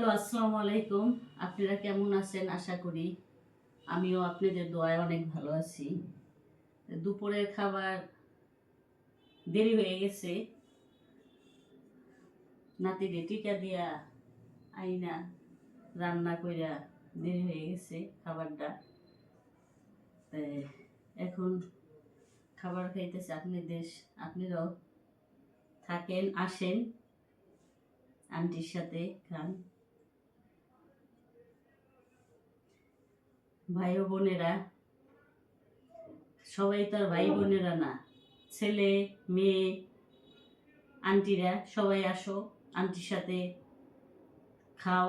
Hello, আসসালামু আলাইকুম। আপনারা কেমন আছেন? আশা করি আমিও আপনাদের দোয়ায় অনেক ভালো আছি। দুপুরের খাবার দেরি হয়ে গেছে, নাতিরে টিকা দিয়া আইনা রান্না কইরা দেরি হয়ে গেছে খাবারটা। এখন খাবার খাইতেছে। আপনারাও থাকেন, আসেন, আন্টির সাথে খান। ভাই ও বোনেরা, সবাই তো আর ভাই বোনেরা না, ছেলে মেয়ে আন্টিরা সবাই আসো, আন্টির সাথে খাও।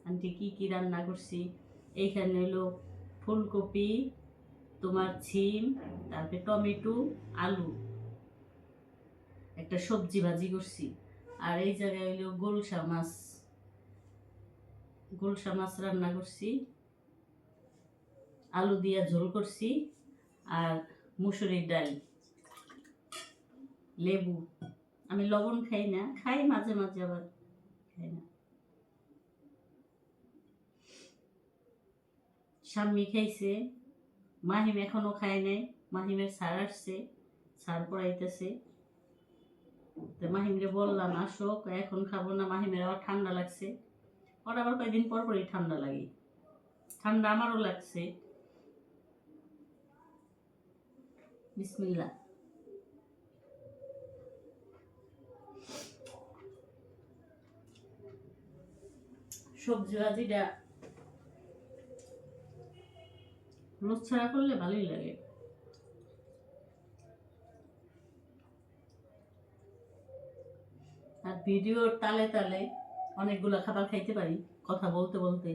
আন্টি কি কি রান্না করছি, এইখানে হলো ফুলকপি, তোমার ছিম, তারপরে টমেটো, আলু, একটা সবজি ভাজি করছি। আর এই জায়গায় হইলো গোলসা মাছ রান্না করছি, আলু দিয়া ঝোল করছি, আর মুসুরির ডাল, লেবু। আমি লবণ খাই না, খাই মাঝে মাঝে, আবার খাই না। স্বামী খাইছে, মাহিম এখনো খায় নাই। মাহিমের স্যার আসছে, স্যার পড়াইতেছে। তো মাহিমরে বললাম আসো, এখন খাবো না, মাহিমের আবার ঠান্ডা লাগছে। ওর আবার কয়েকদিন পর পরই ঠান্ডা লাগে, ঠান্ডা আমারও লাগছে। বিসমিল্লাহ। সবজি ভাজিটা রোজ ছাড়া করলে ভালোই লাগে। আর ভিডিওর তালে তালে অনেকগুলো খাবার খাইতে পারি কথা বলতে বলতে।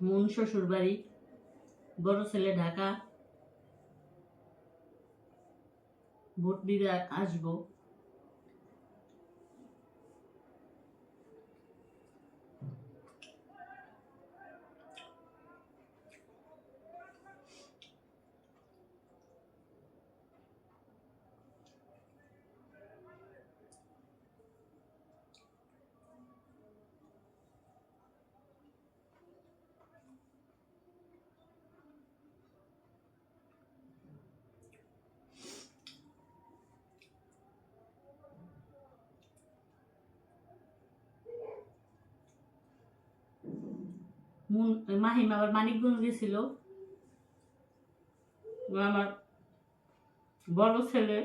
মন শ্বশুর বাড়ি, বড় ছেলে ঢাকা, ভোট দিতে আসবো। মাহিম আবার মানিকগঞ্জ গেছিল, আমার বড় ছেলে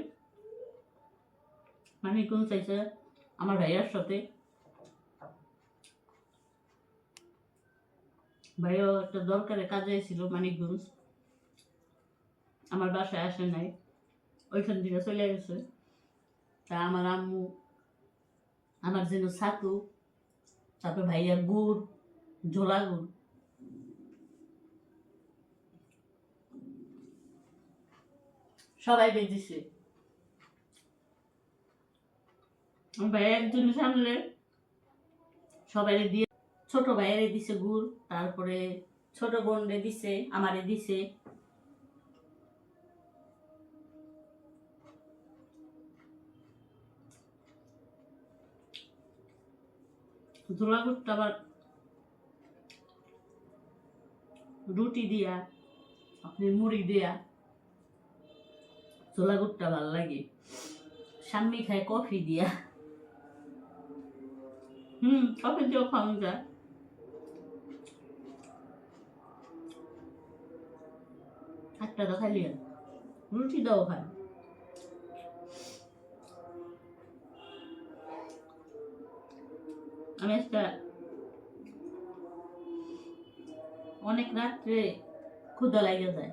মানিকগঞ্জ চাইছে আমার ভাইয়ার সাথে। ভাইয়া একটা দরকারে কাজে ছিল মানিকগঞ্জ, আমার বাসায় আসে নাই, ওইখান থেকে চলে গেছে। তা আমার আম্মু আমার জন্য ছাতু, তারপর ভাইয়া গুড়, ঝোলা গুড়, সবাই বেঁচেছে। ভাইয়া একজন সামলে সবাই দিয়ে, ছোট ভাইয়ারে দিছে গুড়, তারপরে ছোট বোনরে দিছে, আমারে দিছে। ঝোলা গুড়টা আবার রুটি দিয়া, আপনি মুড়ি দিয়া, ছোলা গুড়টা ভাল লাগে। স্বামী খায় কফি দিয়া। কফি দিয়েও খাওয়া যায়। একটা তো খালি রুটি দাও খায়। আমি একটা অনেক রাত্রে ক্ষুধা লাগে যায়,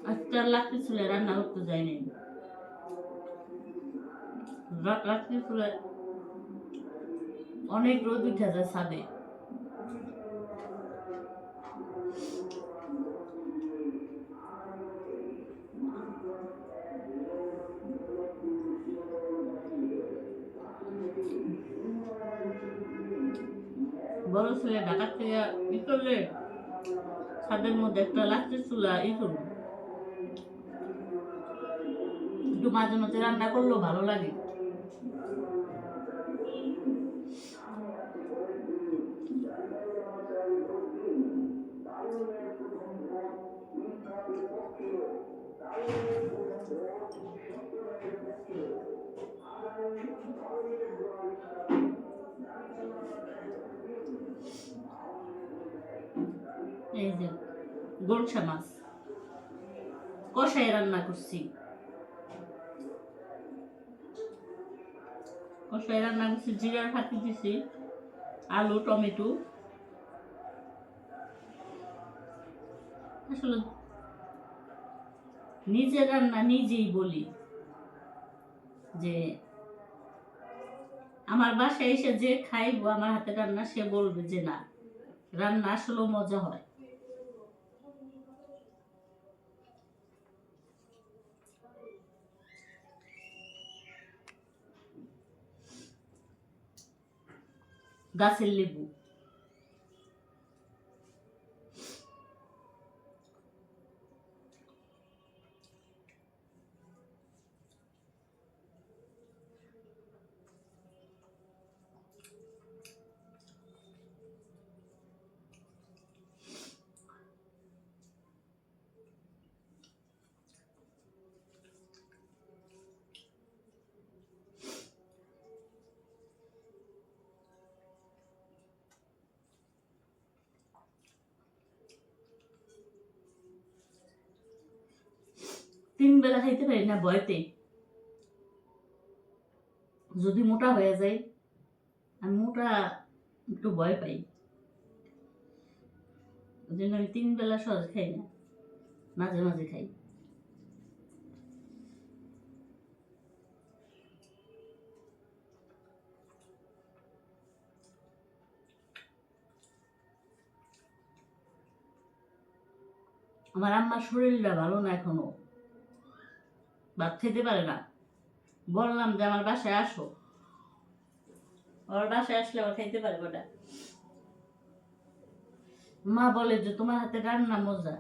আজকে আর রাত্রি চুলে রান্না করতে যায়নি। রাত্রি চুলে অনেক রোদ উঠে যায় ছাদে। বড় ছেলে ঢাকা থেকে ই করলে ছাদের মধ্যে একটা লাকড়ির চুলা ই করবো, একটু মাঝে মাঝে রান্না করলেও ভালো লাগে। এই যে গোলসা মাছ কষাই রান্না করছি, কষাই রান্না করছি, জিরার ফাঁকি দিছি, আলু টমেটো। আসলে নিজের রান্না নিজেই বলি যে আমার বাসায় এসে যে খাইবো আমার হাতে রান্না সে বলবে যে না, রান্না আসলেও মজা হয়। গাছের লেবু, তিন বেলা খাইতে পারি না ভয়তে, যদি মোটা হয়ে যায়। আমি মোটা একটু ভয় পাই, ওই জন্য আমি তিন বেলা সহজে খাই না, মাঝে মাঝে খাই। আমার আম্মার শরীরটা ভালো না এখনো, ভাত খেতে পারে না। বললাম যে আমার বাসায় আসো, আমার বাসায় আসলে আবার খাইতে পারবে ওটা। মা বলে যে তোমার হাতে রান্না মজা।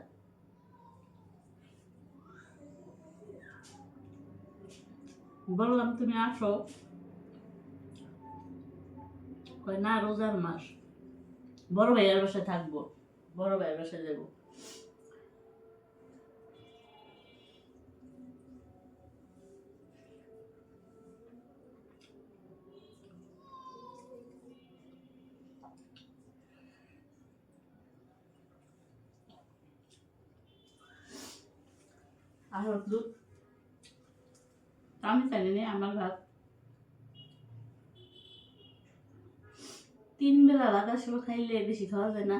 বললাম তুমি আসো, কয় না রোজার মাস, বড় ভাইয়ের বাসায় থাকবো, বড় ভাইয়ের বাসায় যাবো। আর দুধ আমি জানি না, আমার ভাত তিন বেলা ভাত আসলে খাইলে বেশি খাওয়া যায় না।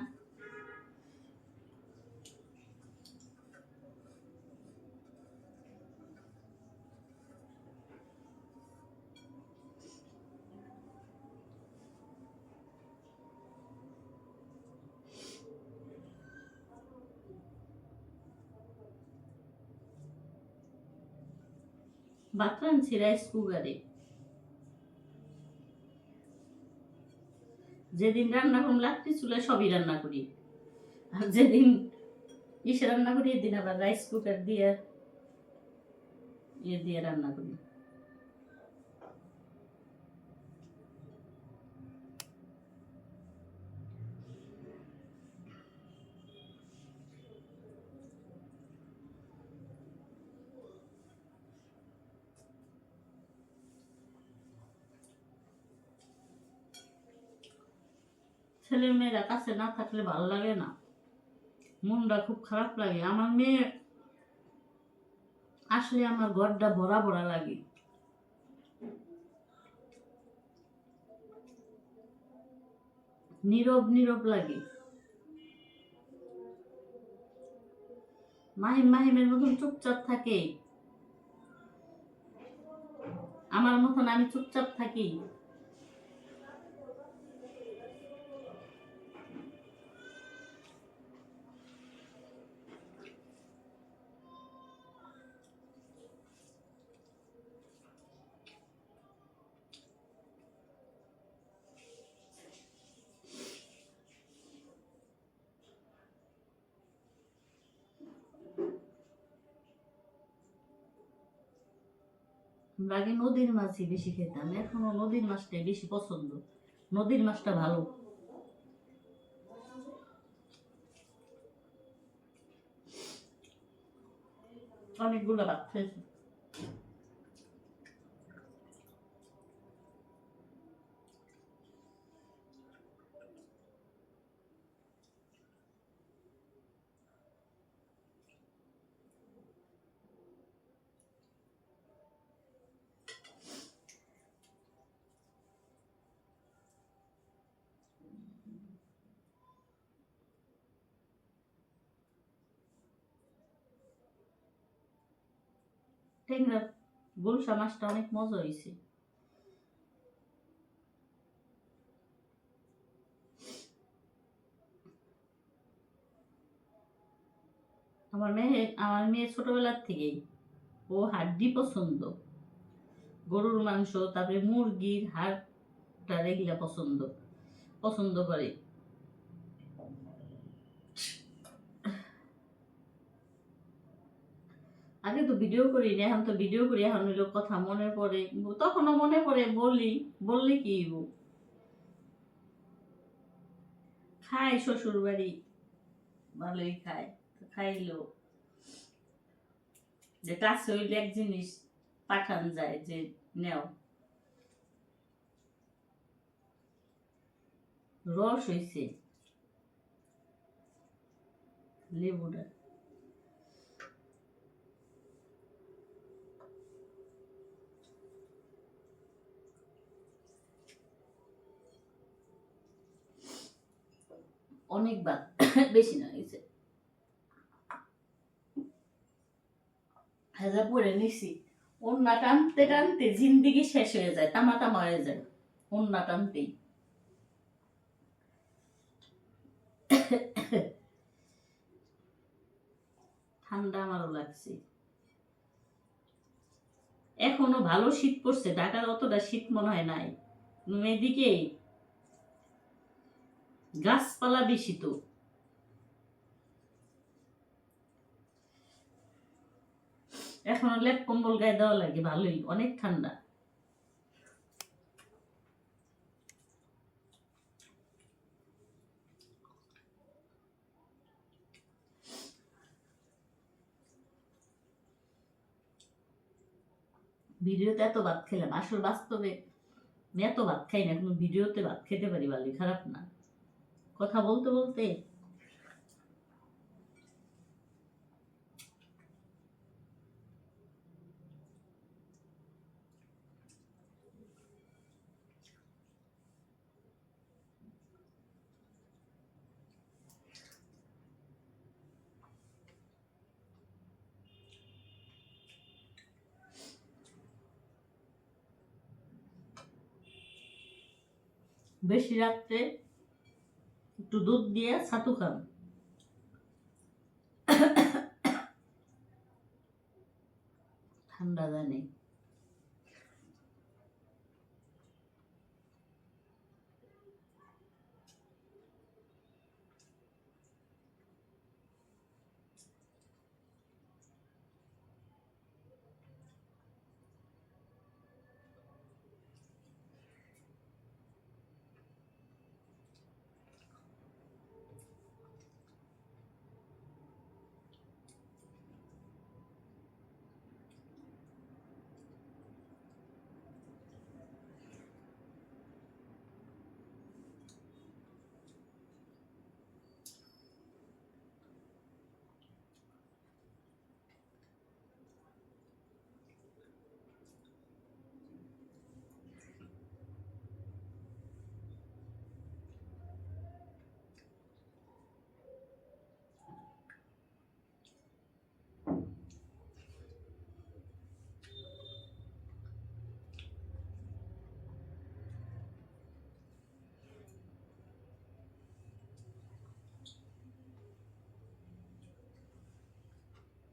ভাত রাঁধছি রাইস কুকারে, যেদিন রান্না করুন লাকড়ি চুলায় সবই রান্না করি, আর যেদিন ইসে রান্না করি এদিন আবার রাইস কুকার দিয়ে ইয়ে দিয়ে রান্না করি। ছেলে মেয়েরা কাছে না থাকলে ভালো লাগে না, মনটা খুব খারাপ লাগে। আমার মেয়ে আসলে আমার ঘরটা ভরা ভরা লাগে। নীরব নীরব লাগে, মাহিম মাহিমের মতন চুপচাপ থাকে, আমার মতন আমি চুপচাপ থাকি। আমরা আগে নদীর মাছই বেশি খেতাম, এখনো নদীর মাছটাই বেশি পছন্দ। নদীর মাছটা ভালো। অনেকগুলো ভাত খেয়েছি। ট্যাংরা গুলশা মাছটা অনেক মজা হয়েছে। আমার মেয়ে ছোটবেলার থেকেই ও হাড্ডি পছন্দ, গরুর মাংস, তারপরে মুরগির হাড়টা এগুলা পছন্দ পছন্দ করে। আগে তো ভিডিও করি না, এখন তো ভিডিও করি, এখন হইলো কথা মনে পড়ে, তখনও মনে পড়ে বলি, বললে কি হইব। খায় শ্বশুর বাড়ি, ভালোই খায়, খাইলো যে কাছে হইলে এক জিনিস পাঠান যায় যে নেও। রস হইছে লেবুটা। অনেকবার বেশি না হয়েছে, হাজার পরে নিছি। ওন্না টানতে টানতে জিন্দিগি শেষ হয়ে যায়, তামা তামা হয়ে যায় ওন্না টানতেই। ঠান্ডা আমারও লাগছে। এখনো ভালো শীত পড়ছে, ঢাকার অতটা শীত মনে হয় নাই। এদিকে গাছপালা বেশি তো। এখনো লেপ কম্বল গায়ে দেওয়া লাগে, ভালোই, অনেক ঠান্ডা। ভিডিওতে এত ভাত খেলাম, আসল বাস্তবে আমি এত ভাত খাই না, কিন্তু ভিডিওতে ভাত খেতে পারি, ভালোই, খারাপ না। কথা বলতে বলতে বেশি রাত্রে একটু দুধ দিয়ে ছাতু খান, ঠান্ডা জানে।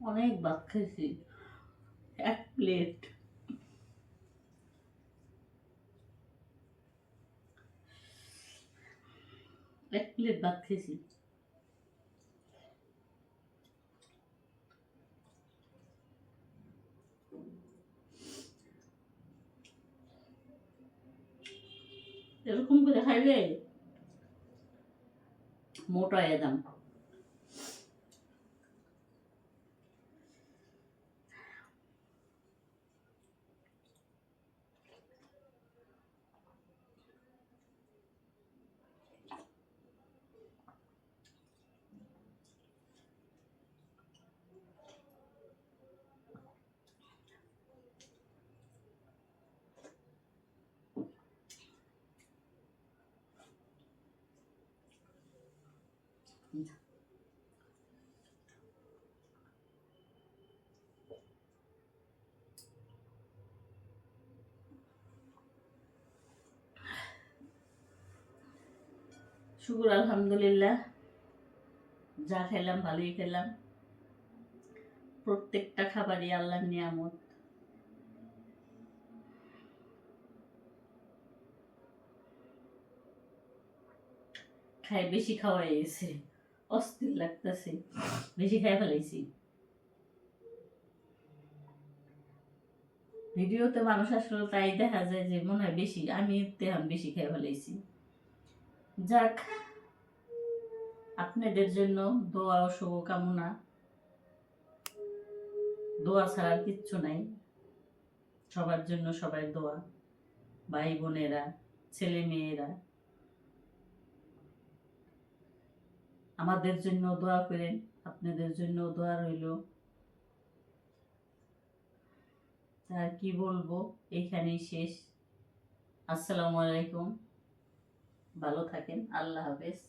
অনেক ভাত খেয়েছি, 1 প্লেট। এক প্লেট ভাত খেয়েছি। এরকম করে খাইলে মোটা হয়ে যান। শুকুর আলহামদুলিল্লাহ, যা খেলাম ভালোই খেলাম। প্রত্যেকটা খাবারই আল্লাহর নিয়ামত। খাই বেশি খাওয়া গেছে, অস্থির লাগতেছে, বেশি খাই ফেলাইছি। ভিডিওতে মানুষ আসলে তাই দেখা যায় যে মনে হয় বেশি, আমি তেমন বেশি খেয়ে ফেলাইছি। যাক, আপনাদের জন্য দোয়া ও শুভকামনা। দোয়া ছাড়া কিচ্ছু নাই, সবার জন্য সবাই দোয়া, ভাই বোনেরা, ছেলে মেয়েরা, আমাদের জন্য দোয়া করেন, আপনাদের জন্য দোয়া রইল। আর কি বলবো, এইখানেই শেষ। আসসালামু আলাইকুম, ভালো থাকেন, আল্লাহ হাফেজ।